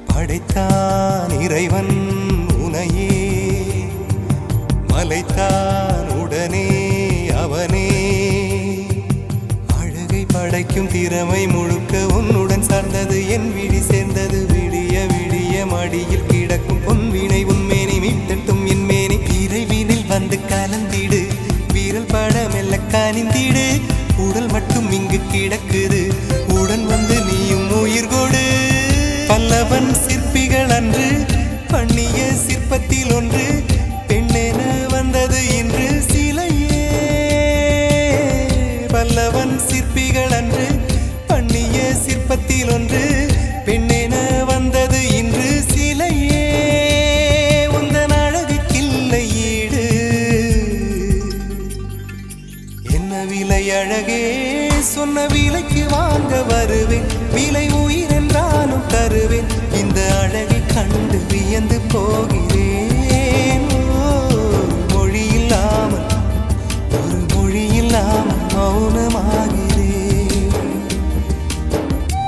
படைத்தான் இறைவன் உனையே, மலைத்தான் உடனே அவனே. அழகை படைக்கும் திறமை முழுக்க உன்னுடன் சார்ந்தது, என் விழி சேர்ந்தது. விடிய விடிய மடியில் கிடக்கும் பொன்வினை உன்மேனி மீட்டட்டும் என் மேனி. விரைவினில் வந்து கலந்திடு, வீரல் பட மெல்ல காணிந்திடு. உடல் மட்டும் இங்கு கிடக்குது, உடன் வந்து நீயும் உயிர் கொடு. பல்லவன் சிற்பிகள் அன்று பண்ணிய சிற்பத்தில் ஒன்று, பெண்ணென வந்தது இன்று சிலையே. பல்லவன் சிற்பிகள் அன்று பண்ணிய சிற்பத்தில் ஒன்று, பெண்ணென வந்தது இன்று சிலையே. உந்தன் அழகுக்கில்லை ஈடு, என்ன விலை அழகே, சொன்ன விலைக்கு வாங்க வருவேன். விலை உயிர் என்றாலும் தருவேன், இந்த அழகை கண்